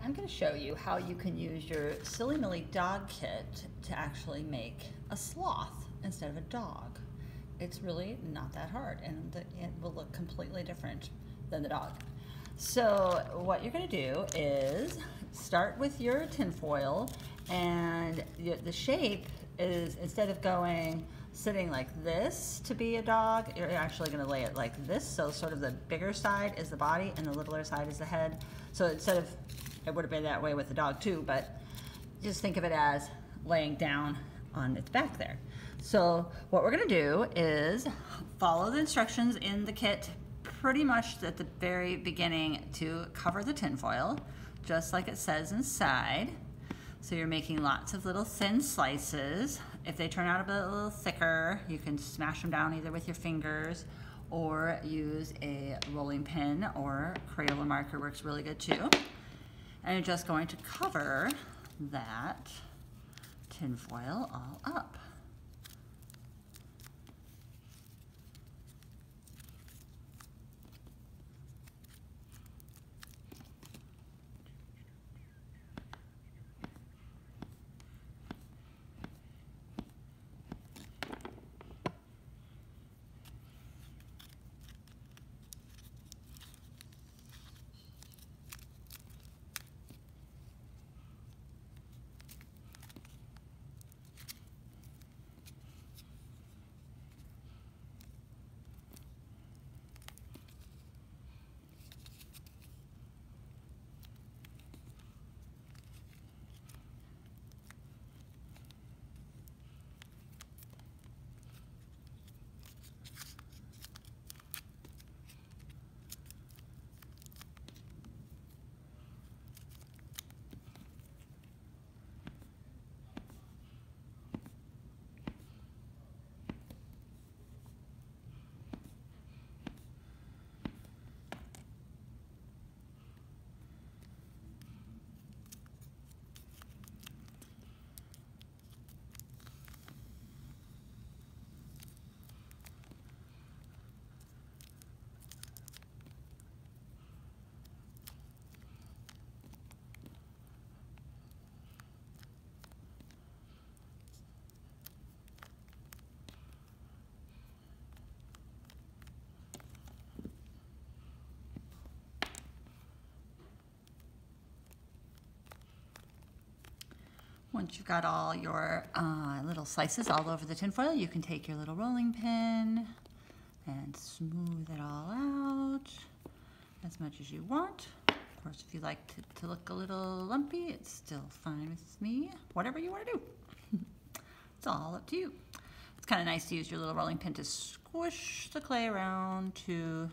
I'm going to show you how you can use your Silly Milly dog kit to actually make a sloth instead of a dog. It's really not that hard, and it will look completely different than the dog. So what you're going to do is start with your tin foil, and the shape is, instead of sitting like this to be a dog, you're actually going to lay it like this. So sort of the bigger side is the body and the littler side is the head. So instead of, it would have been that way with the dog too, but just think of it as laying down on its back there. So what we're going to do is follow the instructions in the kit pretty much at the very beginning to cover the tin foil, just like it says inside. So you're making lots of little thin slices. If they turn out a little thicker, you can smash them down either with your fingers or use a rolling pin, or Crayola marker works really good too. And you're just going to cover that tin foil all up. Once you've got all your little slices all over the tin foil, you can take your little rolling pin and smooth it all out as much as you want. Of course, if you like to look a little lumpy, it's still fine with me. Whatever you want to do. It's all up to you. It's kind of nice to use your little rolling pin to squish the clay around to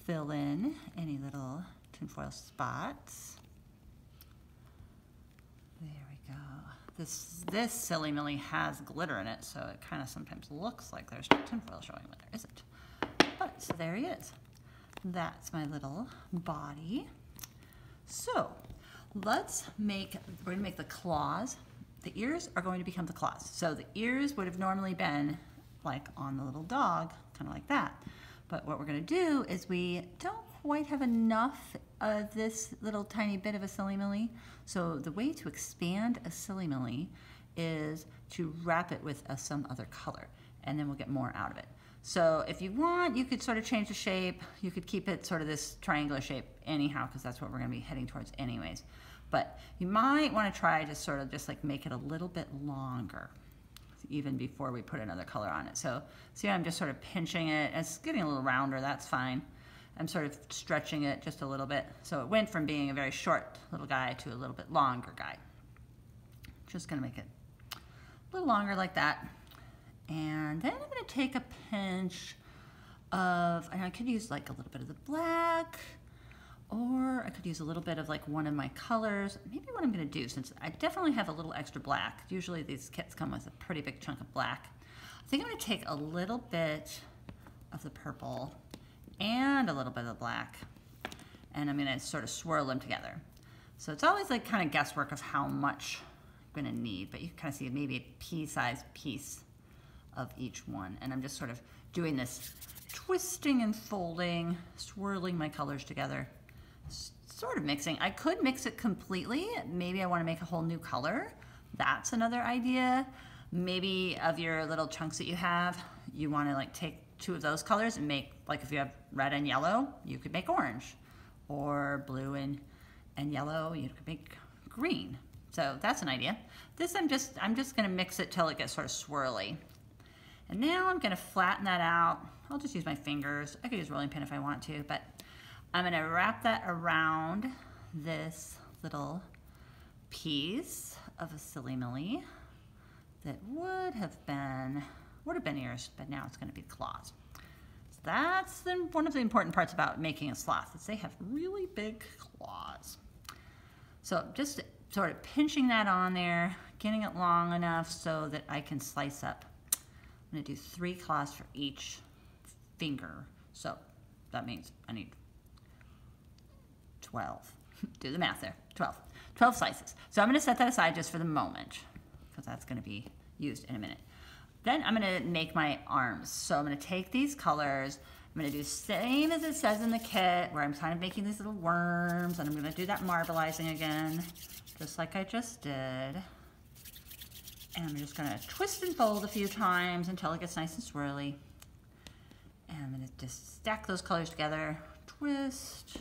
fill in any little tinfoil spots. There we go. This Silly Milly has glitter in it, so it kind of sometimes looks like there's tinfoil showing, but there isn't. But so there he is. That's my little body. So we're going to make the claws. The ears are going to become the claws. So the ears would have normally been like on the little dog, kind of like that. But what we're going to do is, we don't quite have enough of this little tiny bit of a Silly Milly. So the way to expand a Silly Milly is to wrap it with some other color, and then we'll get more out of it. So if you want, you could sort of change the shape. You could keep it sort of this triangular shape anyhow, because that's what we're going to be heading towards anyways. But you might want to try to sort of just like make it a little bit longer, even before we put another color on it. So see, I'm just sort of pinching it. It's getting a little rounder, that's fine. I'm sort of stretching it just a little bit. So it went from being a very short little guy to a little bit longer guy. Just gonna make it a little longer like that. And then I'm gonna take a pinch of, and I could use like a little bit of the black, or I could use a little bit of like one of my colors. Maybe what I'm gonna do, since I definitely have a little extra black, usually these kits come with a pretty big chunk of black, I think I'm gonna take a little bit of the purple and a little bit of the black, and I'm gonna sort of swirl them together. So it's always like kind of guesswork of how much I'm gonna need, but you can kind of see maybe a pea-sized piece of each one. And I'm just sort of doing this twisting and folding, swirling my colors together sort of mixing. I could mix it completely. Maybe I want to make a whole new color. That's another idea. Maybe of your little chunks that you have, you want to like take 2 of those colors and make, like if you have red and yellow, you could make orange, or blue and yellow, you could make green. So that's an idea. This I'm just gonna mix it till it gets sort of swirly. And now I'm gonna flatten that out. I'll just use my fingers. I could use a rolling pin if I want to, but I'm gonna wrap that around this little piece of a Silly Millie that would have been ears, but now it's gonna be claws. So that's one of the important parts about making a sloth, is they have really big claws. So just sort of pinching that on there, getting it long enough so that I can slice up. I'm gonna do 3 claws for each finger. So that means I need 12. Do the math there, 12 slices. So I'm gonna set that aside just for the moment, because that's gonna be used in a minute. Then I'm gonna make my arms. So I'm gonna take these colors, I'm gonna do the same as it says in the kit, where I'm kind of making these little worms, and I'm gonna do that marbleizing again, just like I just did. And I'm just gonna twist and fold a few times until it gets nice and swirly. And I'm gonna just stack those colors together, twist,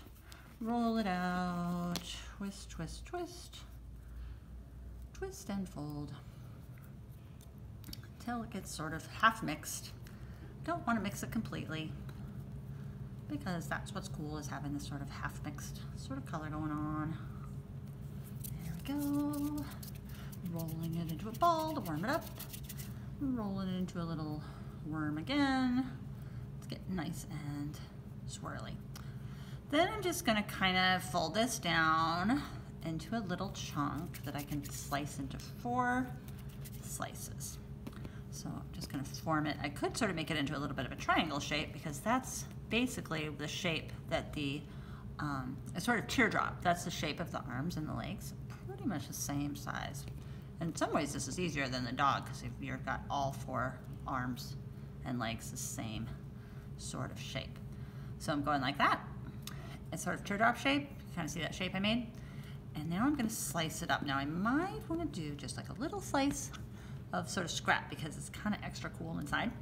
roll it out, twist, twist, twist, twist and fold until it gets sort of half mixed. Don't want to mix it completely, because that's what's cool, is having this sort of half mixed sort of color going on. There we go. Rolling it into a ball to warm it up. Rolling it into a little worm again. Let's get nice and swirly. Then I'm just gonna kind of fold this down into a little chunk that I can slice into 4 slices. So I'm just gonna form it. I could sort of make it into a little bit of a triangle shape, because that's basically the shape that a sort of teardrop. That's the shape of the arms and the legs. Pretty much the same size. In some ways this is easier than the dog, because you've got all 4 arms and legs the same sort of shape. So I'm going like that. It's sort of teardrop shape. Kind of see that shape I made? And now I'm gonna slice it up. Now I might wanna do just like a little slice of sort of scrap, because it's kind of extra cool inside.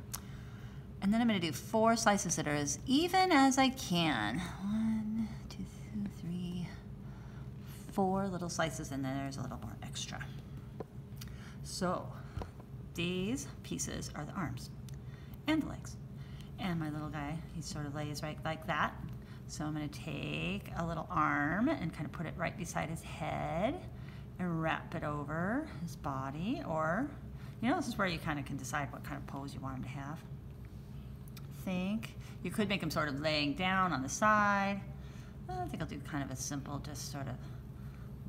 And then I'm gonna do 4 slices that are as even as I can. 1, 2, 3, 4 little slices, and then there's a little more extra. So these pieces are the arms and the legs. And my little guy, he sort of lays right like that. So I'm gonna take a little arm and kind of put it right beside his head and wrap it over his body, or, you know, this is where you kind of can decide what kind of pose you want him to have. You could make him sort of laying down on the side. I think I'll do kind of a simple, just sort of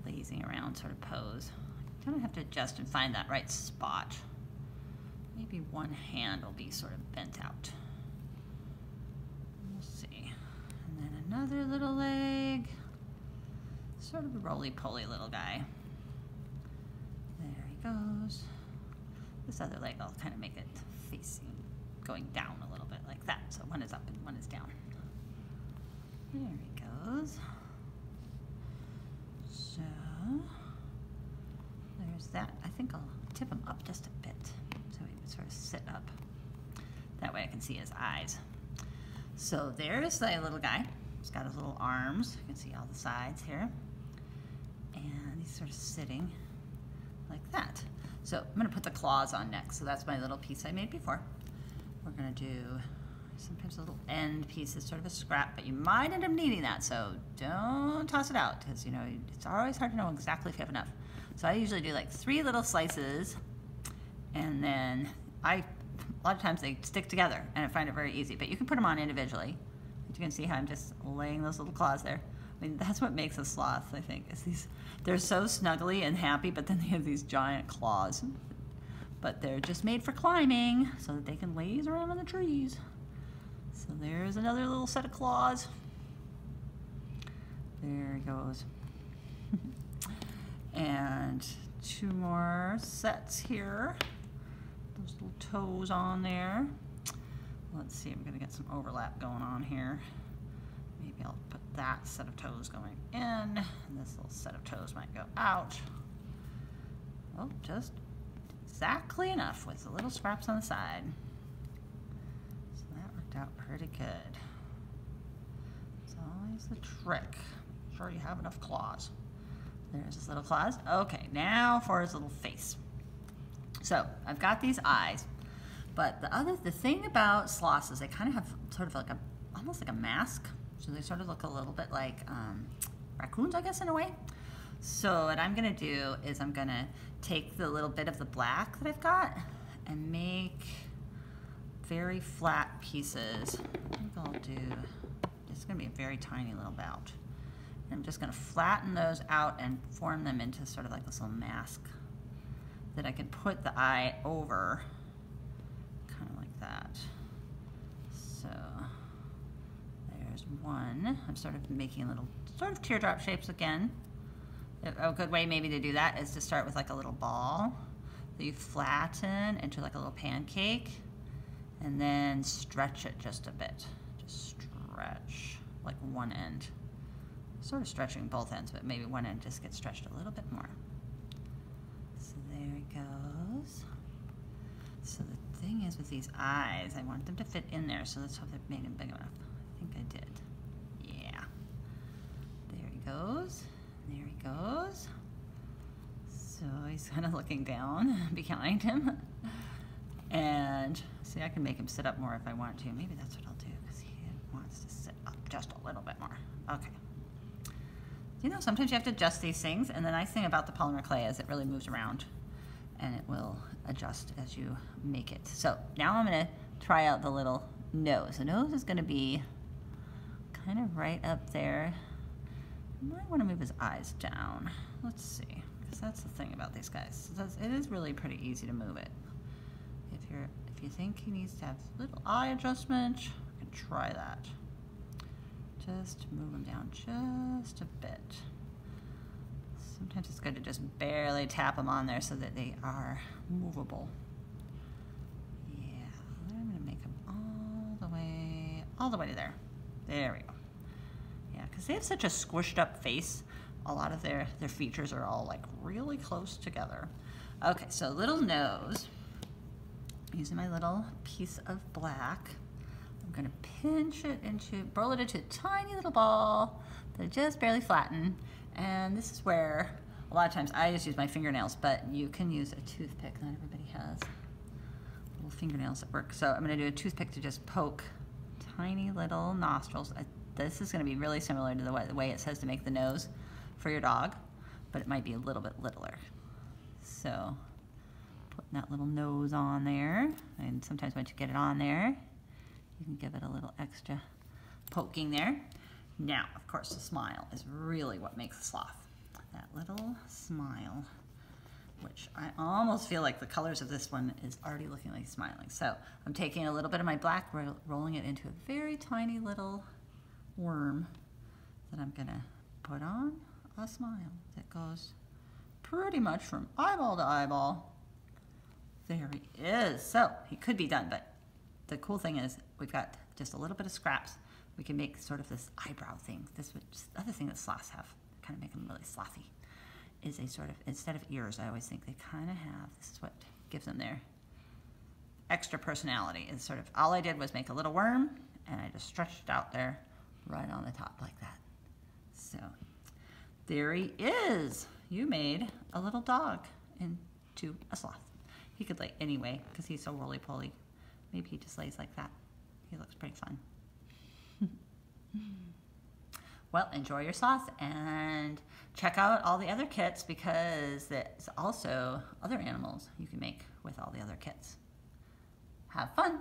lazing around sort of pose. I don't have to adjust and find that right spot. Maybe one hand will be sort of bent out. We'll see. And then another little leg. Sort of a roly-poly little guy. There he goes. This other leg, I'll kind of make it facing, going down a little bit like that. So one is up and one is down. There he goes. So there's that. I think I'll tip him up just a bit so he would sort of sit up. That way I can see his eyes. So there's the little guy. He's got his little arms. You can see all the sides here. And he's sort of sitting like that. So I'm going to put the claws on next. So that's my little piece I made before. We're going to do sometimes a little end piece is sort of a scrap, but you might end up needing that. So don't toss it out, because, you know, it's always hard to know exactly if you have enough. So I usually do like 3 little slices, and then a lot of times they stick together, and I find it very easy. But you can put them on individually. But you can see how I'm just laying those little claws there. I mean, that's what makes a sloth, I think, is these, they're so snuggly and happy, but then they have these giant claws. But they're just made for climbing, so that they can laze around on the trees. So there's another little set of claws. There he goes. And 2 more sets here. Those little toes on there. Let's see, I'm gonna get some overlap going on here. Maybe I'll put that set of toes going in, and this little set of toes might go out. Oh, just exactly enough with the little scraps on the side. So that worked out pretty good. It's always the trick. Make sure you have enough claws. There's his little claws. Okay, now for his little face. So I've got these eyes, but the thing about sloths is they kind of have sort of like almost like a mask. So they sort of look a little bit like raccoons, I guess, in a way. So what I'm gonna do is I'm gonna take the little bit of the black that I've got and make very flat pieces. I think I'll do, it's gonna be a very tiny little bout. I'm just gonna flatten those out and form them into sort of like this little mask that I can put the eye over, kind of like that. So there's one. I'm sort of making little sort of teardrop shapes again. A good way maybe to do that is to start with like a little ball that you flatten into like a little pancake and then stretch it just a bit. Just stretch like one end. Sort of stretching both ends, but maybe one end just gets stretched a little bit more. So there he goes. So the thing is with these eyes, I want them to fit in there, so let's hope they've made them big enough. I think I did. Yeah. There he goes. There he goes. So he's kind of looking down behind him. And see, I can make him sit up more if I want to. Maybe that's what I'll do, because he wants to sit up just a little bit more. Okay. You know, sometimes you have to adjust these things, and the nice thing about the polymer clay is it really moves around and it will adjust as you make it. So now I'm going to try out the little nose. The nose is going to be kind of right up there. I might want to move his eyes down. Let's see, because that's the thing about these guys. It is really pretty easy to move it. If you think he needs to have little eye adjustment, you can try that. Just move them down just a bit. Sometimes it's good to just barely tap them on there so that they are movable. Yeah, I'm gonna make them all the way to there. There we go. Yeah, because they have such a squished up face. A lot of their features are all like really close together. Okay, so little nose. Using my little piece of black. I'm gonna roll it into a tiny little ball that I just barely flatten. And this is where, a lot of times I just use my fingernails, but you can use a toothpick. Not everybody has little fingernails that work. So I'm gonna do a toothpick to just poke tiny little nostrils. This is gonna be really similar to the way it says to make the nose for your dog, but it might be a little bit littler. So putting that little nose on there, and sometimes once you get it on there, you can give it a little extra poking there. Now, of course, the smile is really what makes the sloth. That little smile, which I almost feel like the colors of this one is already looking like smiling. So I'm taking a little bit of my black, rolling it into a very tiny little worm that I'm gonna put on a smile that goes pretty much from eyeball to eyeball. There he is. So he could be done, but the cool thing is we've got just a little bit of scraps. We can make sort of this eyebrow thing. The other thing that sloths have, kind of make them really slothy, is a sort of, instead of ears, I always think they kind of have, this is what gives them their extra personality. Is sort of, all I did was make a little worm, and I just stretched it out there right on the top like that. So there he is. You made a little dog into a sloth. He could lay anyway, because he's so roly-poly. Maybe he just lays like that. He looks pretty fun. Well, enjoy your sloth and check out all the other kits, because there's also other animals you can make with all the other kits. Have fun!